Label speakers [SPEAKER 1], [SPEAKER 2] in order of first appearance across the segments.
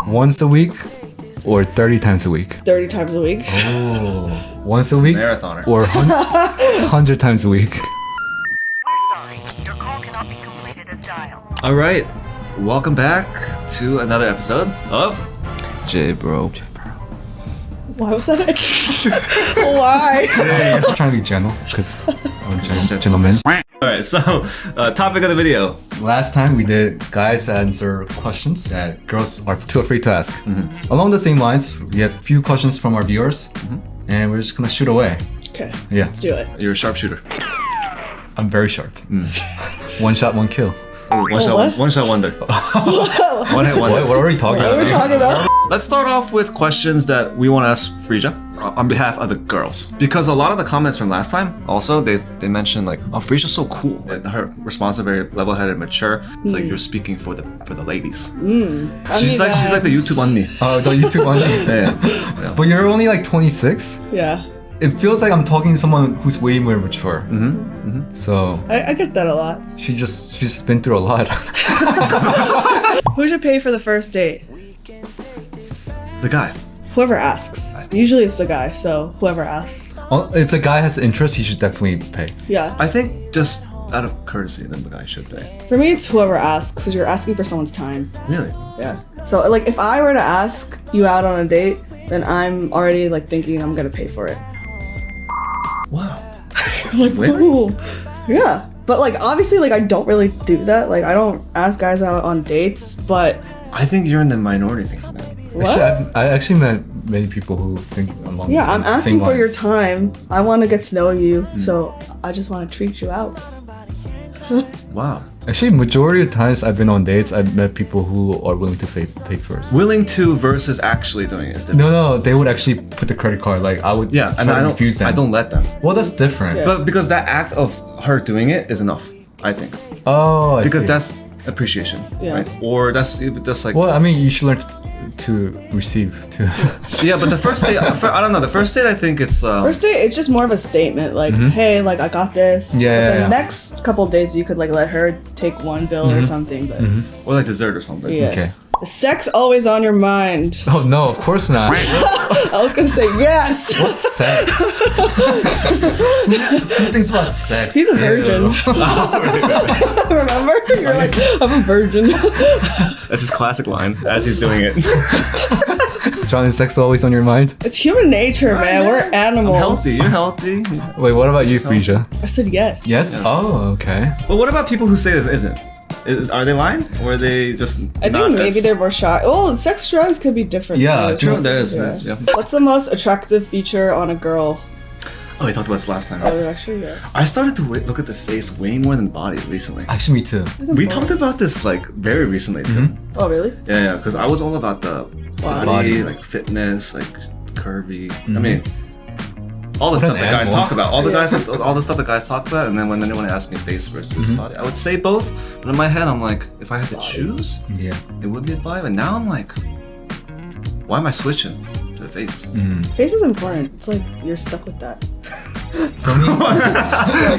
[SPEAKER 1] Once a week or 30 times a week?
[SPEAKER 2] 30 times a week.
[SPEAKER 1] Oh. Once a week
[SPEAKER 3] Marathoner.
[SPEAKER 1] or 100 times a week?
[SPEAKER 4] Your call cannot be completed as dialed.
[SPEAKER 3] All right, welcome back to another episode of JBRO.
[SPEAKER 2] Why was that? Why?
[SPEAKER 1] I'm trying to be gentle because I'm a gentleman.
[SPEAKER 3] All right, so topic of the video.
[SPEAKER 1] Last time we did guys answer questions that girls are too afraid to ask. Along the same lines, we have a few questions from our viewers and we're just gonna shoot away.
[SPEAKER 2] Okay,
[SPEAKER 1] Yeah,
[SPEAKER 2] let's do it.
[SPEAKER 3] You're a sharpshooter.
[SPEAKER 1] I'm very sharp. One shot, one kill.
[SPEAKER 3] One shot wonder. One hit wonder.
[SPEAKER 1] What are we talking
[SPEAKER 2] What are we
[SPEAKER 1] about?
[SPEAKER 2] talking about?
[SPEAKER 3] Let's start off with questions that we want to ask Freesia on behalf of the girls. Because a lot of the comments from last time, also, they mentioned like, oh, Freesia's so cool. And her response is very level-headed and mature. It's like you're speaking for the ladies. She's like the YouTube on me.
[SPEAKER 1] Oh, the YouTube one.
[SPEAKER 3] Yeah.
[SPEAKER 1] But you're only like 26.
[SPEAKER 2] Yeah,
[SPEAKER 1] It feels like I'm talking to someone who's way more mature. So
[SPEAKER 2] I get that a lot.
[SPEAKER 1] she's been through a lot.
[SPEAKER 2] Who should pay for the first date?
[SPEAKER 3] The guy.
[SPEAKER 2] Whoever asks. Usually it's the guy, so whoever asks.
[SPEAKER 1] If the guy has interest, he should definitely pay.
[SPEAKER 2] Yeah.
[SPEAKER 3] I think just out of courtesy, then the guy should pay.
[SPEAKER 2] For me, it's whoever asks, because you're asking for someone's time.
[SPEAKER 3] Really?
[SPEAKER 2] Yeah. So, like, if I were to ask you out on a date, then I'm already, like, thinking I'm gonna pay for it.
[SPEAKER 3] Wow.
[SPEAKER 2] Like,
[SPEAKER 3] Really?
[SPEAKER 2] boom. Yeah. But, like, obviously, like, I don't really do that. Like, I don't ask guys out on dates, but...
[SPEAKER 3] I think you're in the minority thinking that.
[SPEAKER 2] What?
[SPEAKER 1] Actually, I actually met many people who think along
[SPEAKER 2] Yeah,
[SPEAKER 1] the same,
[SPEAKER 2] I'm asking
[SPEAKER 1] same
[SPEAKER 2] for your
[SPEAKER 1] lines.
[SPEAKER 2] time. I want to get to know you, so I just want to treat you out.
[SPEAKER 3] Wow.
[SPEAKER 1] Actually, majority of times I've been on dates, I've met people who are willing to pay first.
[SPEAKER 3] Willing to versus actually doing it is different.
[SPEAKER 1] No, they would actually put the credit card. Like I would
[SPEAKER 3] Yeah,
[SPEAKER 1] try
[SPEAKER 3] and
[SPEAKER 1] to
[SPEAKER 3] I
[SPEAKER 1] refuse them.
[SPEAKER 3] don't let them.
[SPEAKER 1] Well, that's different.
[SPEAKER 2] Yeah.
[SPEAKER 3] But because that act of her doing it is enough, I think.
[SPEAKER 1] Oh, I
[SPEAKER 3] Because
[SPEAKER 1] see.
[SPEAKER 3] that's appreciation,
[SPEAKER 2] Yeah.
[SPEAKER 3] right? Or that's like
[SPEAKER 1] Well, I mean, you should learn to receive too.
[SPEAKER 3] yeah. But the first date, I don't know. The first date, I think it's
[SPEAKER 2] First date, it's just more of a statement, like, hey, like, I got this.
[SPEAKER 1] Yeah,
[SPEAKER 2] But
[SPEAKER 1] yeah,
[SPEAKER 2] then
[SPEAKER 1] yeah.
[SPEAKER 2] next couple of days, you could, like, let her take one bill or something, but
[SPEAKER 3] or like dessert or something.
[SPEAKER 2] yeah.
[SPEAKER 1] Okay.
[SPEAKER 2] Is sex always on your mind?
[SPEAKER 1] Oh no, of course not.
[SPEAKER 2] I was gonna say yes.
[SPEAKER 1] What's sex? Who thinks about sex?
[SPEAKER 2] He's a virgin. Remember? You're like, I'm a virgin.
[SPEAKER 3] That's his classic line as he's doing it.
[SPEAKER 1] John, is sex always on your mind?
[SPEAKER 2] It's human nature, man. We're animals.
[SPEAKER 3] Healthy, you're healthy.
[SPEAKER 1] Wait, what about you, Freesia?
[SPEAKER 2] I said yes.
[SPEAKER 1] Yes? Oh, okay.
[SPEAKER 3] But what about people who say this isn't? Are they lying, or are they just?
[SPEAKER 2] I think maybe they're more shy. Oh, sex drives could be different.
[SPEAKER 1] Yeah,
[SPEAKER 2] too.
[SPEAKER 1] true.
[SPEAKER 3] There is.
[SPEAKER 2] Yeah.
[SPEAKER 3] Yeah.
[SPEAKER 2] What's the most attractive feature on a girl?
[SPEAKER 3] Oh, we talked about this last time.
[SPEAKER 2] Oh, actually, yeah.
[SPEAKER 3] I started to look at the face way more than body recently.
[SPEAKER 1] Actually, me too.
[SPEAKER 3] We talked about this like very recently too.
[SPEAKER 2] Oh, really?
[SPEAKER 3] Yeah, because I was all about the body,
[SPEAKER 1] Body.
[SPEAKER 3] like fitness, like curvy. I mean, all the
[SPEAKER 1] What
[SPEAKER 3] stuff
[SPEAKER 1] an
[SPEAKER 3] that guys
[SPEAKER 1] animal.
[SPEAKER 3] talk about, all the stuff that guys talk about, and then when anyone asks me face versus body, I would say both. But in my head, I'm like, if I had to choose,
[SPEAKER 1] Yeah.
[SPEAKER 3] it would be a body. But now I'm like, why am I switching to the face?
[SPEAKER 2] Face is important. It's like you're stuck with that.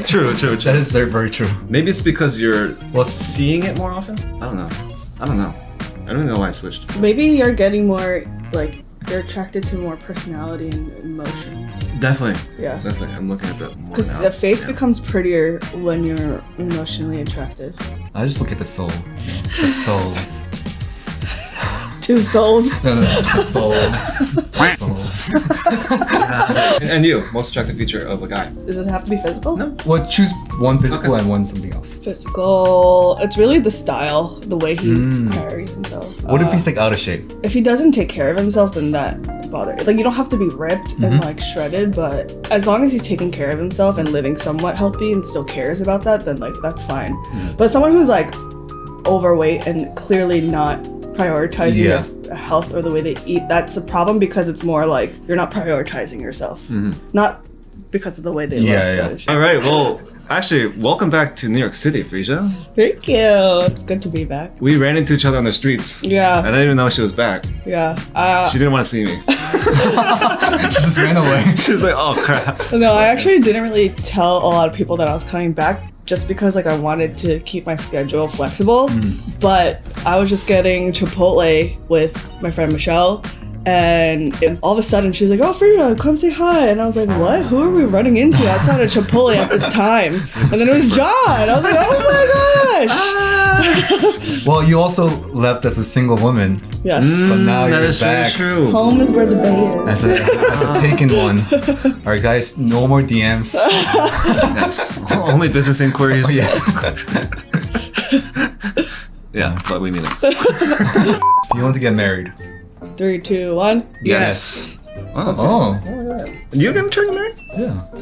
[SPEAKER 3] True.
[SPEAKER 1] That is very, very true.
[SPEAKER 3] Maybe it's because you're
[SPEAKER 1] Well,
[SPEAKER 3] seeing it more often. I don't know. I don't even know why I switched.
[SPEAKER 2] Maybe you're getting more, like, you're attracted to more personality and emotion.
[SPEAKER 3] Definitely.
[SPEAKER 2] Yeah.
[SPEAKER 3] Definitely. I'm looking at that more
[SPEAKER 2] Because
[SPEAKER 3] now.
[SPEAKER 2] the face
[SPEAKER 3] Yeah.
[SPEAKER 2] becomes prettier when you're emotionally attracted.
[SPEAKER 1] I just look at the soul. The soul.
[SPEAKER 2] Two souls.
[SPEAKER 1] No, the soul. The soul.
[SPEAKER 3] And you, most attractive feature of a guy?
[SPEAKER 2] Does it have to be physical?
[SPEAKER 3] No.
[SPEAKER 1] Well, choose one physical
[SPEAKER 3] Okay.
[SPEAKER 1] and one something else.
[SPEAKER 2] Physical. It's really the style, the way he carries himself.
[SPEAKER 1] What if he's like out of shape?
[SPEAKER 2] If he doesn't take care of himself, then that bothers. Like, you don't have to be ripped and like shredded, but as long as he's taking care of himself and living somewhat healthy and still cares about that, then like that's fine. But someone who's like overweight and clearly not prioritizing
[SPEAKER 1] Yeah.
[SPEAKER 2] their health or the way they eat, that's a problem because it's more like you're not prioritizing yourself, not because of the way they look.
[SPEAKER 1] Yeah, yeah.
[SPEAKER 2] but it's-
[SPEAKER 3] All right. Well, actually, welcome back to New York City, Freesia.
[SPEAKER 2] Thank you. It's good to be back.
[SPEAKER 3] We ran into each other on the streets. I
[SPEAKER 2] Yeah,
[SPEAKER 3] didn't even know she was back.
[SPEAKER 2] yeah.
[SPEAKER 3] She didn't want to see me.
[SPEAKER 1] She just ran away.
[SPEAKER 3] She was like, "Oh crap."
[SPEAKER 2] No, I actually didn't really tell a lot of people that I was coming back just because like I wanted to keep my schedule flexible. But I was just getting Chipotle with my friend Michelle. And all of a sudden she was like, "Oh, Freesia, come say hi." And I was like, "What? Who are we running into outside of Chipotle at this time?" And then it was John. I was like, "Oh my gosh!"
[SPEAKER 1] Well, you also left as a single woman,
[SPEAKER 2] Yes.
[SPEAKER 1] but now
[SPEAKER 3] That
[SPEAKER 1] you're
[SPEAKER 3] is
[SPEAKER 1] back
[SPEAKER 3] true.
[SPEAKER 2] Home is where the bay is.
[SPEAKER 1] as a taken one. All right, guys, no more DMs.
[SPEAKER 3] Yes. Only business inquiries.
[SPEAKER 1] Oh, yeah.
[SPEAKER 3] Yeah, but we mean it.
[SPEAKER 1] Do you want to get married?
[SPEAKER 2] 3, 2, 1.
[SPEAKER 3] Yes. Oh.
[SPEAKER 1] Oh,
[SPEAKER 3] You gonna try to marry?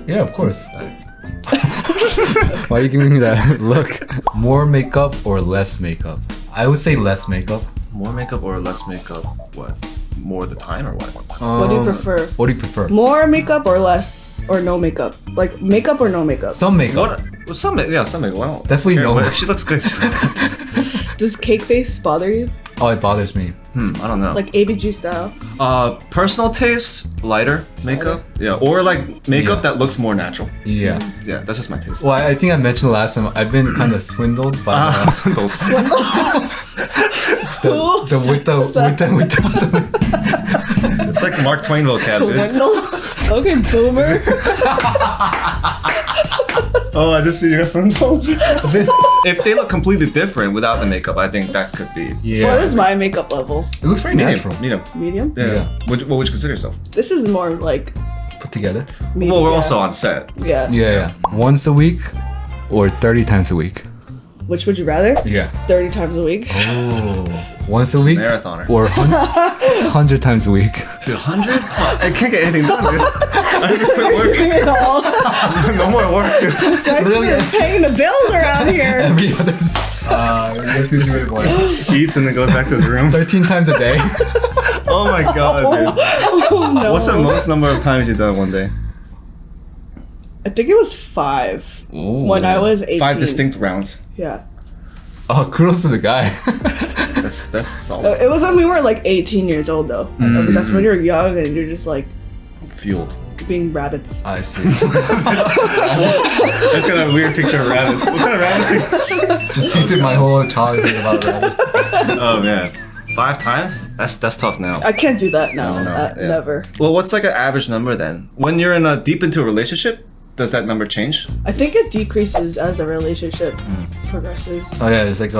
[SPEAKER 1] yeah, of course. Why are you giving me that look? More makeup or less makeup? I would say less makeup.
[SPEAKER 3] More makeup or less makeup? What? More of the time or what?
[SPEAKER 2] What do you prefer?
[SPEAKER 1] What do you prefer?
[SPEAKER 2] More makeup or less or no makeup? Like makeup or no makeup?
[SPEAKER 1] Some makeup.
[SPEAKER 3] What? Well, some makeup. I don't
[SPEAKER 1] Definitely
[SPEAKER 3] care,
[SPEAKER 1] no.
[SPEAKER 3] but if she looks good, she looks good.
[SPEAKER 2] Does cake face bother you?
[SPEAKER 1] Oh, it bothers me.
[SPEAKER 3] I don't know.
[SPEAKER 2] Like ABG style?
[SPEAKER 3] Personal taste, lighter makeup. Yeah, or like makeup
[SPEAKER 1] Yeah.
[SPEAKER 3] that looks more natural.
[SPEAKER 1] Yeah.
[SPEAKER 3] Yeah, that's just my taste.
[SPEAKER 1] Well, I think I mentioned last time I've been kind of swindled by
[SPEAKER 3] Swindled.
[SPEAKER 1] with the
[SPEAKER 3] It's like Mark Twain vocab, dude.
[SPEAKER 2] Okay, boomer.
[SPEAKER 3] Oh, I just see you got swindled. If they look completely different without the makeup, I think that could be
[SPEAKER 1] yeah.
[SPEAKER 2] What is my makeup level?
[SPEAKER 1] It looks very natural.
[SPEAKER 3] medium.
[SPEAKER 2] Medium?
[SPEAKER 3] Yeah.
[SPEAKER 1] Yeah.
[SPEAKER 3] What would you consider yourself?
[SPEAKER 2] This is more like
[SPEAKER 1] Put together.
[SPEAKER 2] medium.
[SPEAKER 3] Well, we're
[SPEAKER 2] yeah.
[SPEAKER 3] also on set.
[SPEAKER 2] Yeah.
[SPEAKER 1] Yeah. Once a week or 30 times a week.
[SPEAKER 2] Which would you rather?
[SPEAKER 1] Yeah.
[SPEAKER 2] 30 times a week?
[SPEAKER 1] Oh. Once a week
[SPEAKER 3] Marathoner.
[SPEAKER 1] or 100 times a week.
[SPEAKER 3] Dude, 100? I can't get anything done, dude. I need to quit work.
[SPEAKER 2] You know,
[SPEAKER 3] No more work, dude.
[SPEAKER 2] Literally paying the bills around here.
[SPEAKER 1] Every other's. Go to zero one.
[SPEAKER 3] He eats and then goes back to his room.
[SPEAKER 1] 13 times a day.
[SPEAKER 3] Oh my god, dude.
[SPEAKER 2] Oh, no.
[SPEAKER 3] What's the most number of times you've done one day?
[SPEAKER 2] I think it was 5 when I was 18.
[SPEAKER 3] 5 distinct rounds.
[SPEAKER 2] Yeah.
[SPEAKER 1] Oh, kudos to the guy.
[SPEAKER 3] That's solid.
[SPEAKER 2] It was when we were like 18 years old though. That's when you're young and you're just like
[SPEAKER 3] Fueled.
[SPEAKER 2] being rabbits.
[SPEAKER 1] I see.
[SPEAKER 3] That's got a weird picture of rabbits. What kind of rabbits?
[SPEAKER 1] Just tainted my whole childhood about rabbits.
[SPEAKER 3] Oh man. 5 times? That's tough now.
[SPEAKER 2] I can't do that now.
[SPEAKER 3] No, yeah.
[SPEAKER 2] Never.
[SPEAKER 3] Well, what's like an average number then? When you're in deep into a relationship, does that number change?
[SPEAKER 2] I think it decreases as the relationship progresses.
[SPEAKER 1] Oh yeah, it's like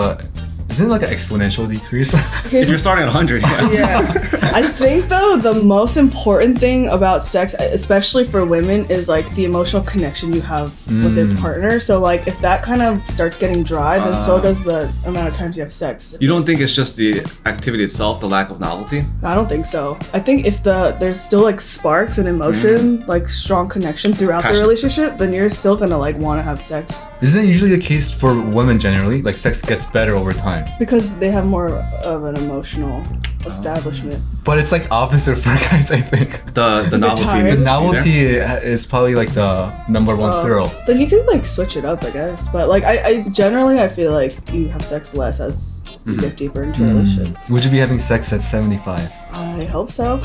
[SPEAKER 1] isn't it like an exponential decrease?
[SPEAKER 3] If you're starting at 100, yeah.
[SPEAKER 2] Yeah. I think though the most important thing about sex, especially for women, is like the emotional connection you have with your partner. So like if that kind of starts getting dry, then so does the amount of times you have sex.
[SPEAKER 3] You don't think it's just the activity itself, the lack of novelty?
[SPEAKER 2] I don't think so. I think if there's still like sparks and emotion, like strong connection throughout
[SPEAKER 3] Passion.
[SPEAKER 2] the relationship, then you're still gonna like want to have sex
[SPEAKER 1] Isn't it usually the case for women generally? Like sex gets better over time.
[SPEAKER 2] because they have more of an emotional establishment.
[SPEAKER 1] But it's like opposite for guys, I think.
[SPEAKER 3] The novelty.
[SPEAKER 2] tired.
[SPEAKER 3] needs
[SPEAKER 1] The
[SPEAKER 3] to be there.
[SPEAKER 1] novelty is probably like the number one thrill.
[SPEAKER 2] Then you can like switch it up, I guess. But like I generally I feel like you have sex less as you get deeper into a relationship.
[SPEAKER 1] Would you be having sex at 75?
[SPEAKER 2] I hope so.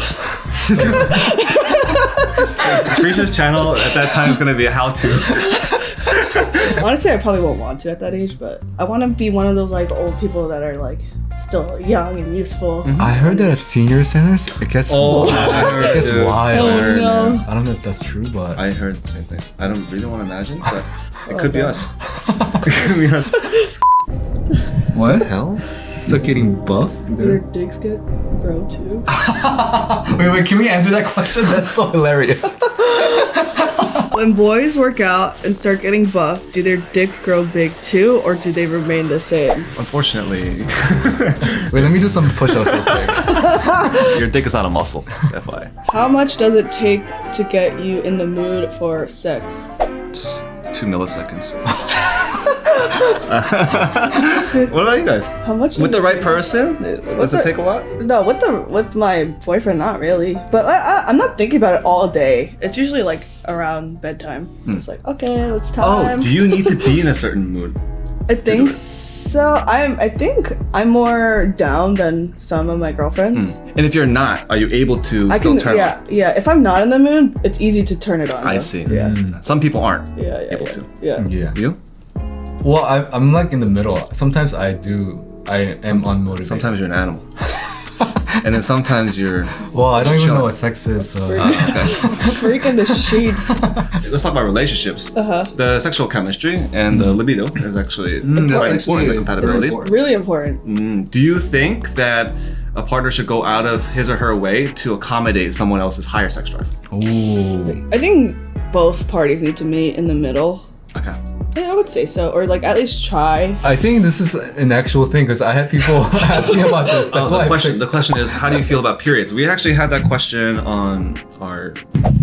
[SPEAKER 3] Freesia's channel at that time is gonna be a how-to.
[SPEAKER 2] Honestly, I probably won't want to at that age, but I want to be one of those like old people that are like still young and youthful.
[SPEAKER 1] I heard that at senior centers, it gets it gets wild.
[SPEAKER 2] Oh, no.
[SPEAKER 1] I don't know if that's true, but
[SPEAKER 3] I heard the same thing. I don't really want to imagine, but it could be us. It could be us.
[SPEAKER 1] what the hell? Start getting buff?
[SPEAKER 2] Do their dicks grow too?
[SPEAKER 1] Wait, can we answer that question? That's so hilarious.
[SPEAKER 2] When boys work out and start getting buff, do their dicks grow big too, or do they remain the same?
[SPEAKER 3] Unfortunately,
[SPEAKER 1] Wait, let me do some push-ups real quick.
[SPEAKER 3] your dick is not a muscle. Just FYI.
[SPEAKER 2] How much does it take to get you in the mood for sex?
[SPEAKER 3] Just 2 milliseconds. What about you guys?
[SPEAKER 2] How much?
[SPEAKER 3] With
[SPEAKER 2] does
[SPEAKER 3] the
[SPEAKER 2] it
[SPEAKER 3] right
[SPEAKER 2] take?
[SPEAKER 3] person, does it take a lot?
[SPEAKER 2] No, with my boyfriend, not really. But I'm not thinking about it all day. It's usually like around bedtime. It's like, okay, it's
[SPEAKER 3] Oh,
[SPEAKER 2] time.
[SPEAKER 3] do you need to be in a certain mood?
[SPEAKER 2] I think
[SPEAKER 3] it?
[SPEAKER 2] so. I think I'm more down than some of my girlfriends.
[SPEAKER 3] And if you're not, are you able to
[SPEAKER 2] I
[SPEAKER 3] still
[SPEAKER 2] can,
[SPEAKER 3] turn
[SPEAKER 2] yeah,
[SPEAKER 3] on?
[SPEAKER 2] yeah. If I'm not in the mood, it's easy to turn it on.
[SPEAKER 3] I
[SPEAKER 2] though.
[SPEAKER 3] see.
[SPEAKER 2] Yeah,
[SPEAKER 3] Some people aren't
[SPEAKER 2] yeah,
[SPEAKER 3] able to.
[SPEAKER 2] yeah.
[SPEAKER 1] Yeah.
[SPEAKER 3] You?
[SPEAKER 1] Well, I'm like in the middle. Sometimes I am unmotivated.
[SPEAKER 3] Sometimes you're an animal. And then sometimes you're.
[SPEAKER 1] Well, I don't even
[SPEAKER 3] chilling.
[SPEAKER 1] know what sex is. So.
[SPEAKER 2] Freaking the sheets.
[SPEAKER 3] Let's talk about relationships.
[SPEAKER 2] Uh-huh.
[SPEAKER 3] The sexual chemistry and the libido is actually
[SPEAKER 1] that's
[SPEAKER 3] quite
[SPEAKER 1] actually
[SPEAKER 3] important. The compatibility.
[SPEAKER 1] important.
[SPEAKER 2] Really important.
[SPEAKER 3] Do you think that a partner should go out of his or her way to accommodate someone else's higher sex drive?
[SPEAKER 1] Ooh.
[SPEAKER 2] I think both parties need to meet in the middle.
[SPEAKER 3] Okay.
[SPEAKER 2] Yeah, I would say so, or like at least try.
[SPEAKER 1] I think this is an actual thing because I had people ask me about this. That's why
[SPEAKER 3] The question is, how do you feel about periods? We actually had that question on our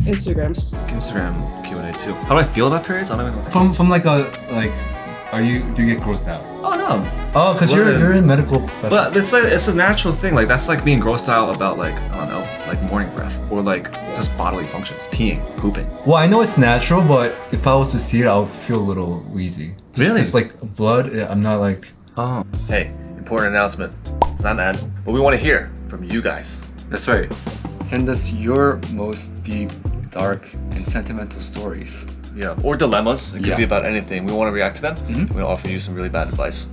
[SPEAKER 2] Instagrams.
[SPEAKER 3] Instagram Q&A too. How do I feel about periods? I don't even know.
[SPEAKER 1] from like do you get grossed out?
[SPEAKER 3] Oh no.
[SPEAKER 1] Oh, because you're in medical profession.
[SPEAKER 3] But it's a natural thing. Like that's like being grossed out about like I don't know, like morning breath or like just bodily functions, peeing, pooping.
[SPEAKER 1] Well, I know it's natural, but if I was to see it, I would feel a little wheezy.
[SPEAKER 3] Really?
[SPEAKER 1] It's like blood. I'm not like.
[SPEAKER 3] Oh.
[SPEAKER 5] Hey, important announcement. It's not an ad, but we want to hear from you guys.
[SPEAKER 1] That's right. Send us your most deep, dark, and sentimental stories.
[SPEAKER 5] Yeah, or dilemmas. It could
[SPEAKER 1] Yeah.
[SPEAKER 5] be about anything. We want to react to them. We're gonna offer you some really bad advice.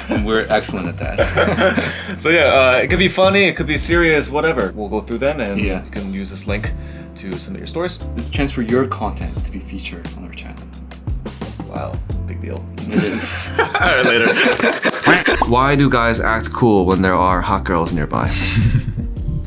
[SPEAKER 1] And we're excellent at that.
[SPEAKER 5] So yeah, it could be funny, it could be serious, whatever. We'll go through them, and
[SPEAKER 1] Yeah.
[SPEAKER 5] you can use this link to submit your stories.
[SPEAKER 1] This is a chance for your content to be featured on our channel.
[SPEAKER 5] Wow, big deal.
[SPEAKER 1] It is.
[SPEAKER 5] All right, later.
[SPEAKER 3] Why do guys act cool when there are hot girls nearby?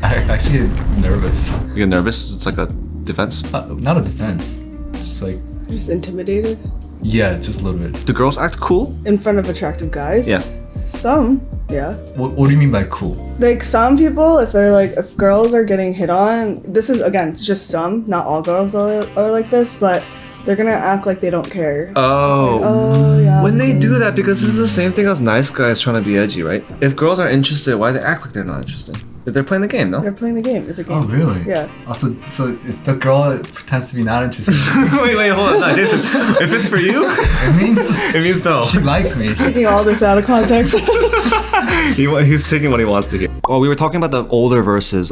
[SPEAKER 1] I actually get nervous.
[SPEAKER 3] You get nervous? It's like a defense.
[SPEAKER 1] Not a defense. Just like,
[SPEAKER 2] Just intimidated
[SPEAKER 1] yeah, just a little bit.
[SPEAKER 3] Do girls act cool?
[SPEAKER 2] in front of attractive guys.
[SPEAKER 3] Yeah.
[SPEAKER 2] Some, yeah.
[SPEAKER 1] What do you mean by cool?
[SPEAKER 2] Like some people, if girls are getting hit on, this is again, it's just some, not all girls are like this, but they're gonna act like they don't care.
[SPEAKER 3] Oh.
[SPEAKER 2] Oh yeah.
[SPEAKER 3] When they do that, because this is the same thing as nice guys trying to be edgy, right? If girls are interested, why do they act like they're not interested? If they're playing the game, no?
[SPEAKER 2] They're playing the game. It's a game.
[SPEAKER 1] Oh, really?
[SPEAKER 2] Yeah.
[SPEAKER 1] Also, so if the girl pretends to be not interested,
[SPEAKER 3] wait, hold on. No, Jason, if it's for you,
[SPEAKER 1] it means
[SPEAKER 3] no.
[SPEAKER 1] she likes me.
[SPEAKER 2] Taking all this out of context.
[SPEAKER 3] He's taking what he wants to get. Well, we were talking about the older versus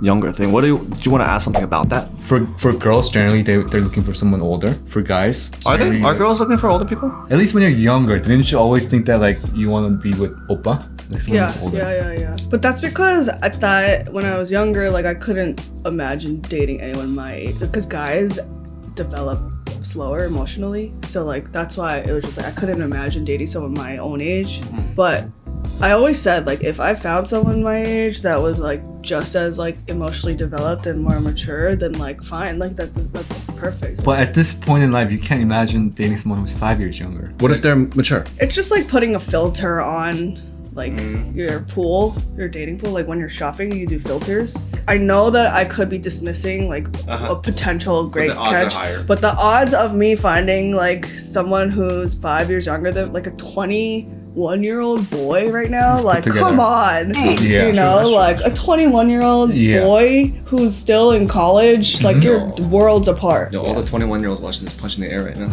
[SPEAKER 3] younger thing. Do you want to ask something about that?
[SPEAKER 1] For girls, generally they're looking for someone older. For guys,
[SPEAKER 3] Are
[SPEAKER 1] generally,
[SPEAKER 3] they? Are girls looking for older people?
[SPEAKER 1] At least when you're younger, didn't you always think that like you want to be with oppa, like someone
[SPEAKER 2] Yeah,
[SPEAKER 1] who's older?
[SPEAKER 2] yeah. But that's because I thought when I was younger, like I couldn't imagine dating anyone my age because guys develop slower emotionally. So like that's why it was just like I couldn't imagine dating someone my own age. But I always said like if I found someone my age that was like just as like emotionally developed and more mature, then like fine, like that's perfect.
[SPEAKER 1] But at this point in life, you can't imagine dating someone who's 5 years younger.
[SPEAKER 3] What if they're mature?
[SPEAKER 2] It's just like putting a filter on like your pool, your dating pool. Like when you're shopping, you do filters. I know that I could be dismissing like a potential great
[SPEAKER 3] the odds are
[SPEAKER 2] catch,
[SPEAKER 3] higher.
[SPEAKER 2] but the odds of me finding like someone who's 5 years younger than like a 21-year-old boy right now,
[SPEAKER 1] put
[SPEAKER 2] like
[SPEAKER 1] together.
[SPEAKER 2] come on,
[SPEAKER 1] Yeah,
[SPEAKER 2] you
[SPEAKER 1] true,
[SPEAKER 2] know,
[SPEAKER 3] that's true,
[SPEAKER 2] like a 21-year-old
[SPEAKER 1] Yeah.
[SPEAKER 2] boy who's still in college, like you're worlds apart.
[SPEAKER 3] Yo, all the 21-year-olds watching this punching the air right now.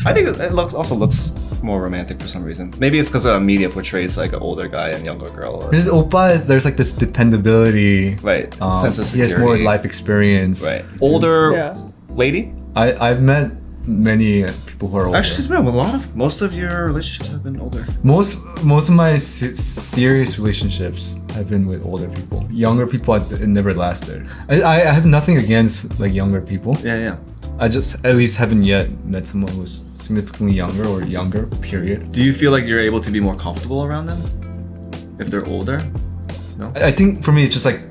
[SPEAKER 3] I think it also looks more romantic for some reason. Maybe it's because the media portrays like an older guy and younger girl. Or,
[SPEAKER 1] This oppa there's like this dependability,
[SPEAKER 3] right. Sense of
[SPEAKER 1] he has
[SPEAKER 3] security.
[SPEAKER 1] more life experience.
[SPEAKER 3] Right. Older
[SPEAKER 2] Yeah.
[SPEAKER 3] lady?
[SPEAKER 1] I've met many people who are older.
[SPEAKER 3] Actually, no, most of your relationships have been older.
[SPEAKER 1] Most of my serious relationships have been with older people. Younger people, it never lasted. I have nothing against like younger people.
[SPEAKER 3] Yeah.
[SPEAKER 1] I just at least haven't yet met someone who's significantly younger or younger. Period.
[SPEAKER 3] Do you feel like you're able to be more comfortable around them if they're older? No.
[SPEAKER 1] I think for me, it's just like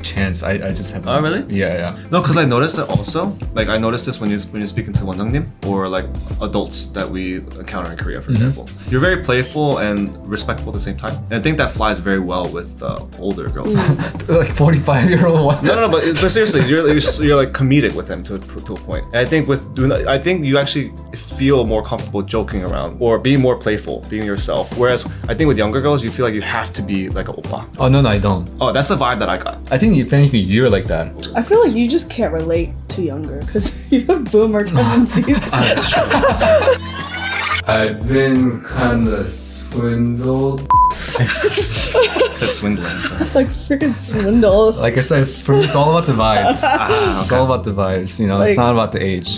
[SPEAKER 1] chance. I just haven't.
[SPEAKER 3] Oh, really?
[SPEAKER 1] Yeah.
[SPEAKER 3] No, because I noticed it also. Like I noticed this when you're speaking to 원장님 or like adults that we encounter in Korea, for example. You're very playful and respectful at the same time, and I think that flies very well with older girls.
[SPEAKER 1] Like 45-year-old one.
[SPEAKER 3] No, but seriously, you're like comedic with them to a point. And I think I think you actually feel more comfortable joking around or being more playful, being yourself. Whereas I think with younger girls, you feel like you have to be like an oppa.
[SPEAKER 1] Oh no, I don't.
[SPEAKER 3] Oh, that's the vibe that I got.
[SPEAKER 1] I think if anything, you're like that.
[SPEAKER 2] I feel like you just can't relate to younger because you have boomer tendencies.
[SPEAKER 1] I've been kind of swindled.
[SPEAKER 3] Said swindling. So.
[SPEAKER 2] Like freaking swindle.
[SPEAKER 1] Like I said, for me, it's all about the vibes. It's all about the vibes. You know, it's
[SPEAKER 2] Like-
[SPEAKER 1] not about the age.